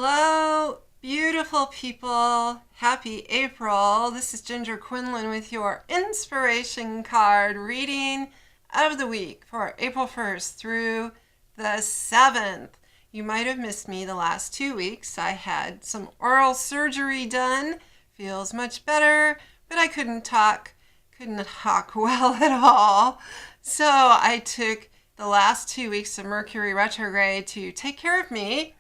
Hello, beautiful people. Happy April. This is Ginger Quinlan with your inspiration card reading of the week for April 1st through the 7th. You might have missed me the last 2 weeks. I had some oral surgery done. Feels much better, but I couldn't talk well at all. So I took the last 2 weeks of Mercury retrograde to take care of me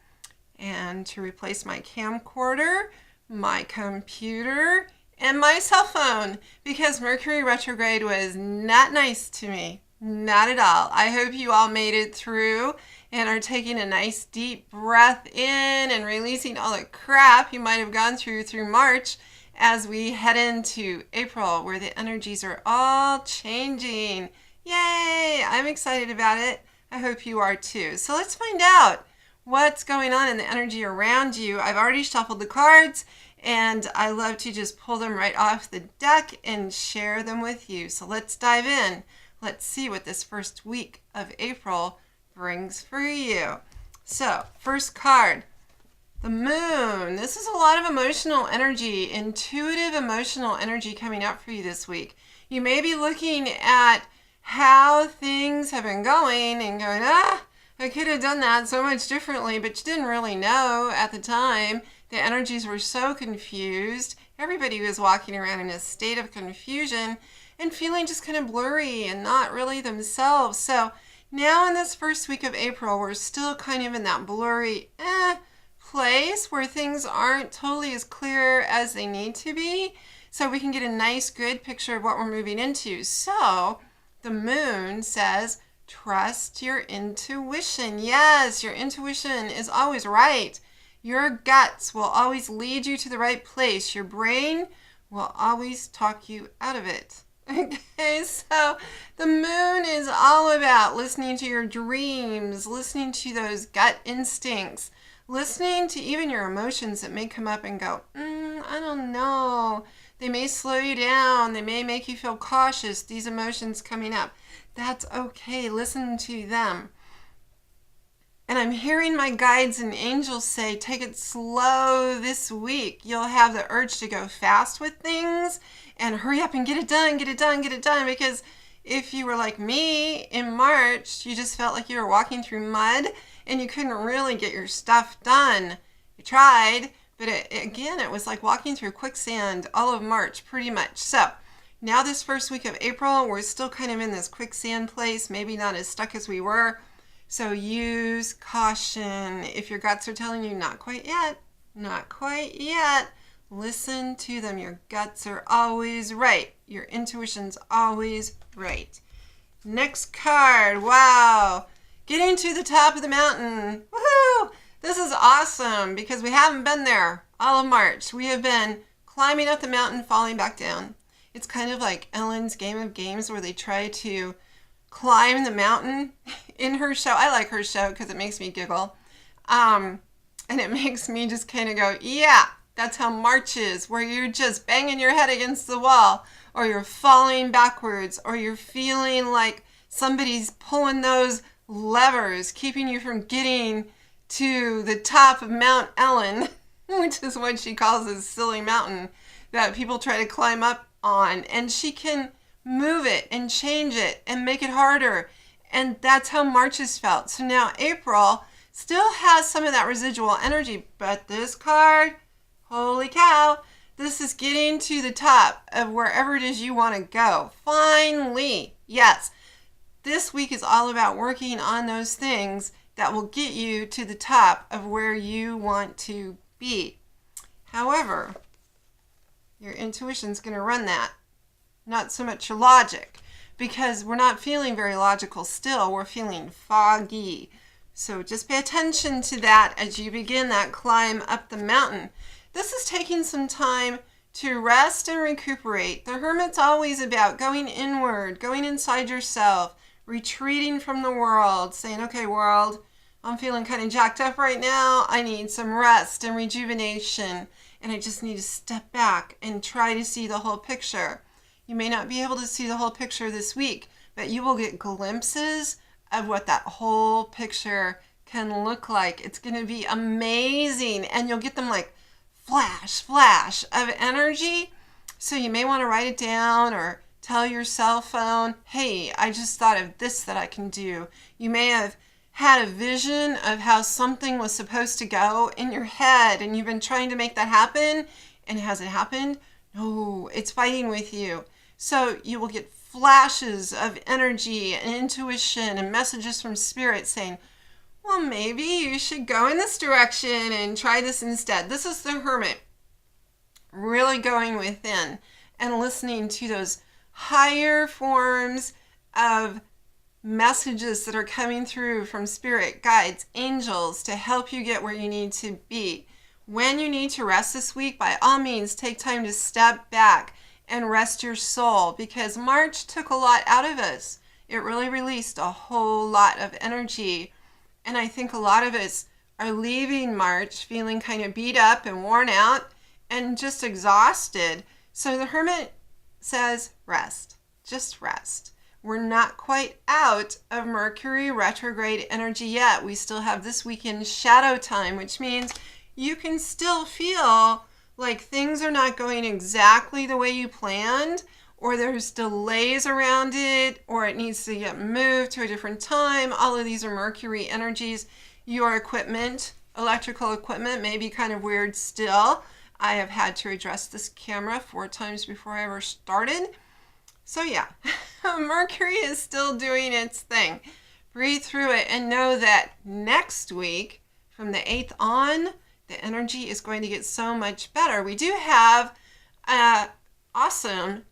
and to replace my camcorder, my computer, and my cell phone because Mercury retrograde was not nice to me. Not at all. I hope you all made it through and are taking a nice deep breath in and releasing all the crap you might have gone through March as we head into April where the energies are all changing. Yay! I'm excited about it. I hope you are too. So let's find out what's going on in the energy around you. I've already shuffled the cards and I love to just pull them right off the deck and share them with you. So let's dive in. Let's see what this first week of April brings for you. So, first card, the moon. This is a lot of emotional energy, intuitive emotional energy coming up for you this week. You may be looking at how things have been going and going, I could have done that so much differently, but you didn't really know at the time. The energies were so confused. Everybody was walking around in a state of confusion and feeling just kind of blurry and not really themselves. So now in this first week of April, we're still kind of in that blurry place where things aren't totally as clear as they need to be. So we can get a nice, good picture of what we're moving into. So the moon says, trust your intuition. Yes, your intuition is always right. Your guts will always lead you to the right place. Your brain will always talk you out of it. Okay, so the moon is all about listening to your dreams, listening to those gut instincts, listening to even your emotions that may come up and go, I don't know. They may slow you down. They may make you feel cautious, these emotions coming up. That's okay. Listen to them. And I'm hearing my guides and angels say, take it slow this week. You'll have the urge to go fast with things and hurry up and get it done, get it done, get it done. Because if you were like me in March, you just felt like you were walking through mud and you couldn't really get your stuff done. You tried, but it was like walking through quicksand all of March, pretty much. So now this first week of April, we're still kind of in this quicksand place, maybe not as stuck as we were. So use caution. If your guts are telling you not quite yet, not quite yet, listen to them. Your guts are always right. Your intuition's always right. Next card. Wow. Getting to the top of the mountain. Woohoo! This is awesome because we haven't been there all of March. We have been climbing up the mountain, falling back down. It's kind of like Ellen's Game of Games where they try to climb the mountain in her show. I like her show because it makes me giggle. And it makes me just kind of go, yeah, that's how March is, where you're just banging your head against the wall, or you're falling backwards, or you're feeling like somebody's pulling those levers, keeping you from getting to the top of Mount Ellen, which is what she calls this silly mountain that people try to climb up on. And she can move it and change it and make it harder. And that's how March has felt. So now April still has some of that residual energy, but this card, holy cow, this is getting to the top of wherever it is you want to go. Finally, yes, this week is all about working on those things that will get you to the top of where you want to be. However, your intuition's going to run that. Not so much your logic, because we're not feeling very logical still. We're feeling foggy. So just pay attention to that as you begin that climb up the mountain. This is taking some time to rest and recuperate. The Hermit's always about going inward, going inside yourself, retreating from the world, saying, okay, world, I'm feeling kind of jacked up right now. I need some rest and rejuvenation, and I just need to step back and try to see the whole picture. You may not be able to see the whole picture this week, but you will get glimpses of what that whole picture can look like. It's going to be amazing, and you'll get them like flash of energy. So you may want to write it down or tell your cell phone, hey, I just thought of this that I can do. You may have had a vision of how something was supposed to go in your head, and you've been trying to make that happen, and has it happened? No, it's fighting with you. So you will get flashes of energy and intuition and messages from spirit saying, well, maybe you should go in this direction and try this instead. This is the Hermit, really going within and listening to those higher forms of messages that are coming through from spirit, guides, angels to help you get where you need to be. When you need to rest this week, by all means, take time to step back and rest your soul, because March took a lot out of us. It really released a whole lot of energy. And I think a lot of us are leaving March feeling kind of beat up and worn out and just exhausted. So the Hermit says, rest. Just rest. We're not quite out of Mercury retrograde energy yet. We still have this weekend shadow time, which means you can still feel like things are not going exactly the way you planned, or there's delays around it, or it needs to get moved to a different time. All of these are Mercury energies. Your equipment, electrical equipment, may be kind of weird still. I have had to address this camera 4 times before I ever started. So yeah, Mercury is still doing its thing. Breathe through it and know that next week, from the 8th on, the energy is going to get so much better. We do have awesome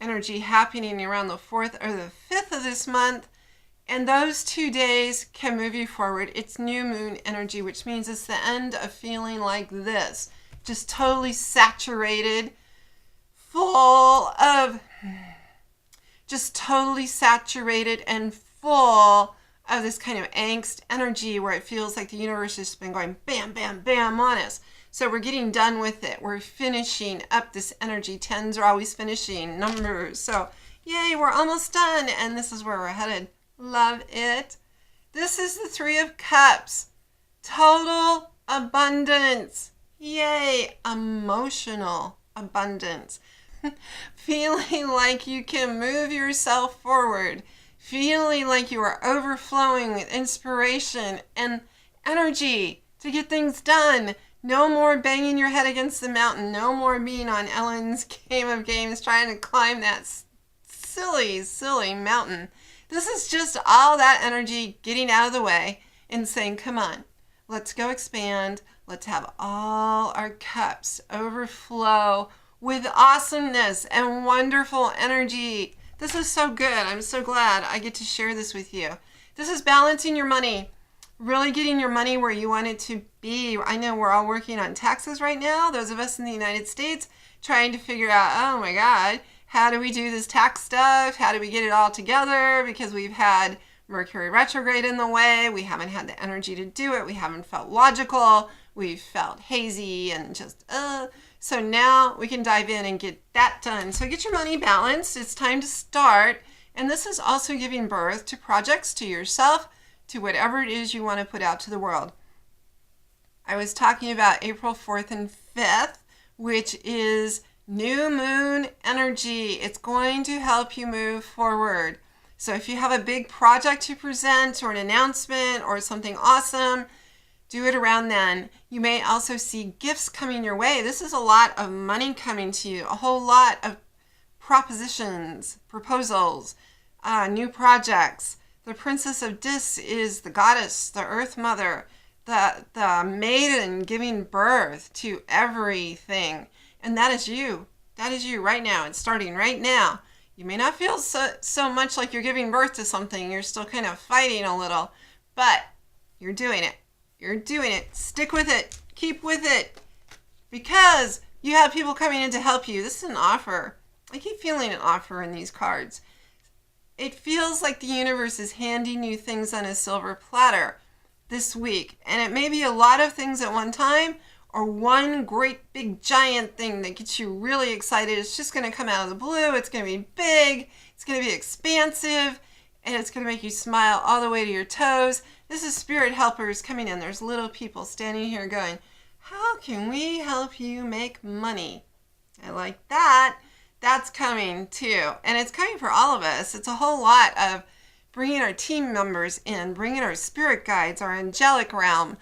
energy happening around the 4th or the 5th of this month, and those 2 days can move you forward. It's new moon energy, which means it's the end of feeling like this, just totally saturated, full of, just totally saturated and full of this kind of angst energy where it feels like the universe has been going bam, bam, bam on us. So we're getting done with it. We're finishing up this energy. 10s are always finishing numbers. So yay, we're almost done. And this is where we're headed. Love it. This is the 3 of Cups. Total abundance. Yay. Emotional abundance. Feeling like you can move yourself forward. Feeling like you are overflowing with inspiration and energy to get things done. No more banging your head against the mountain. No more being on Ellen's Game of Games trying to climb that silly, silly mountain. This is just all that energy getting out of the way and saying, come on, let's go expand. Let's have all our cups overflow with awesomeness and wonderful energy. This is so good. I'm so glad I get to share this with you. This is balancing your money. Really getting your money where you want it to be. I know we're all working on taxes right now. Those of us in the United States trying to figure out, oh my God, how do we do this tax stuff? How do we get it all together? Because we've had Mercury retrograde in the way. We haven't had the energy to do it. We haven't felt logical. We've felt hazy and just, So now we can dive in and get that done. So get your money balanced. It's time to start. And this is also giving birth to projects, to yourself, to whatever it is you want to put out to the world. I was talking about April 4th and 5th, which is new moon energy. It's going to help you move forward. So if you have a big project to present or an announcement or something awesome, do it around then. You may also see gifts coming your way. This is a lot of money coming to you, a whole lot of propositions, proposals, new projects. The Princess of Dis is the goddess, the Earth Mother, the maiden giving birth to everything. And that is you. That is you right now. It's starting right now. You may not feel so much like you're giving birth to something. You're still kind of fighting a little, but you're doing it. You're doing it. Stick with it. Keep with it. Because you have people coming in to help you. This is an offer. I keep feeling an offer in these cards. It feels like the universe is handing you things on a silver platter this week. And it may be a lot of things at one time, or one great big giant thing that gets you really excited. It's just going to come out of the blue. It's going to be big. It's going to be expansive. and it's going to make you smile all the way to your toes. This is spirit helpers coming in. There's little people standing here going, how can we help you make money? I like that. That's coming too. And it's coming for all of us. It's a whole lot of bringing our team members in, bringing our spirit guides, our angelic realm,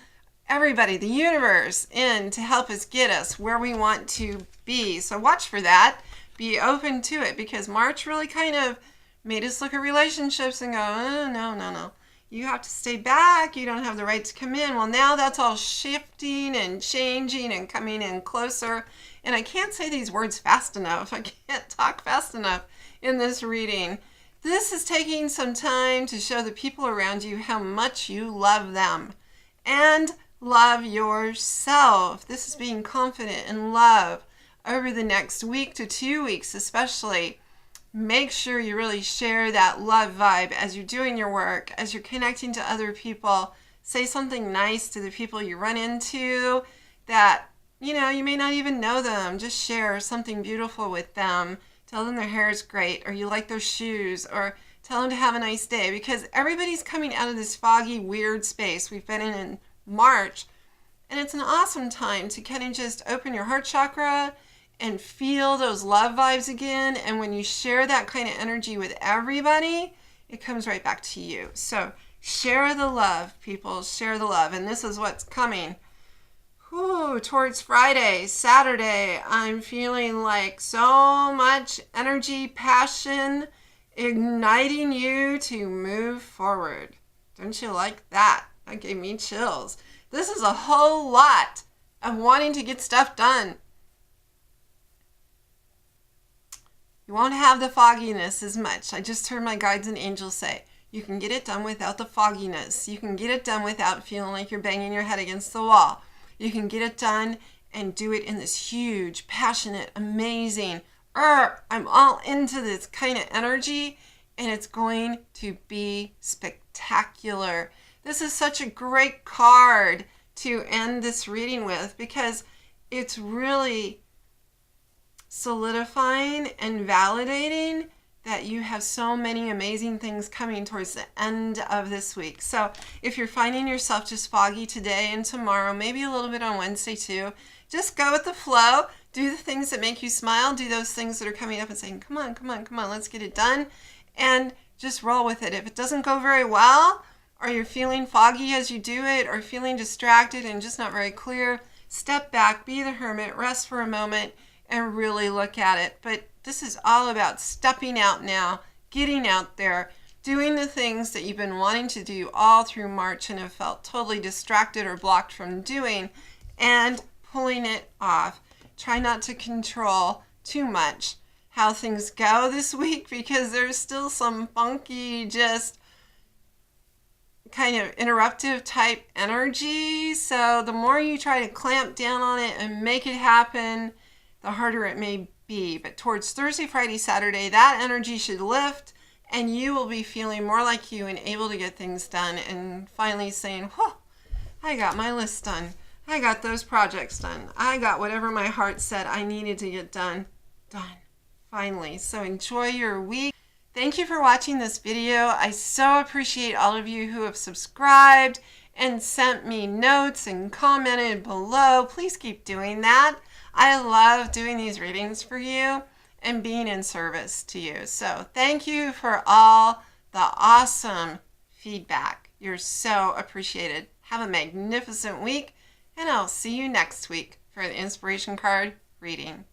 everybody, the universe in to help us get us where we want to be. So watch for that. Be open to it, because March really kind of made us look at relationships and go, oh, no. You have to stay back. You don't have the right to come in. Well, now that's all shifting and changing and coming in closer. And I can't say these words fast enough. I can't talk fast enough in this reading. This is taking some time to show the people around you how much you love them and love yourself. This is being confident in love over the next week to 2 weeks especially. Make sure you really share that love vibe as you're doing your work, as you're connecting to other people. Say something nice to the people you run into that, you may not even know them. Just share something beautiful with them. Tell them their hair is great, or you like their shoes, or tell them to have a nice day, because everybody's coming out of this foggy, weird space we've been in March, and it's an awesome time to kind of just open your heart chakra and feel those love vibes again. And when you share that kind of energy with everybody, it comes right back to you. So share the love, people. Share the love. And this is what's coming. Towards Friday, Saturday, I'm feeling like so much energy, passion, igniting you to move forward. Don't you like that? That gave me chills. This is a whole lot of wanting to get stuff done. You won't have the fogginess as much. I just heard my guides and angels say, you can get it done without the fogginess. You can get it done without feeling like you're banging your head against the wall. You can get it done and do it in this huge, passionate, amazing, I'm all into this kind of energy, and it's going to be spectacular. This is such a great card to end this reading with, because it's really solidifying and validating that you have so many amazing things coming towards the end of this week. So if you're finding yourself just foggy today and tomorrow, maybe a little bit on Wednesday too, just go with the flow. Do the things that make you smile. Do those things that are coming up and saying, come on, let's get it done. And just roll with it. If it doesn't go very well, or you're feeling foggy as you do it, or feeling distracted and just not very clear, step back, be the hermit, rest for a moment, and really look at it. But this is all about stepping out now, getting out there, doing the things that you've been wanting to do all through March and have felt totally distracted or blocked from doing, and pulling it off. Try not to control too much how things go this week, because there's still some funky, just kind of interruptive type energy. So the more you try to clamp down on it and make it happen, the harder it may be. But towards Thursday, Friday, Saturday, that energy should lift, and you will be feeling more like you and able to get things done, and finally saying, whoa, I got my list done. I got those projects done. I got whatever my heart said I needed to get done. Finally. So enjoy your week. Thank you for watching this video. I so appreciate all of you who have subscribed and sent me notes and commented below. Please keep doing that. I love doing these readings for you and being in service to you. So thank you for all the awesome feedback. You're so appreciated. Have a magnificent week, and I'll see you next week for the inspiration card reading.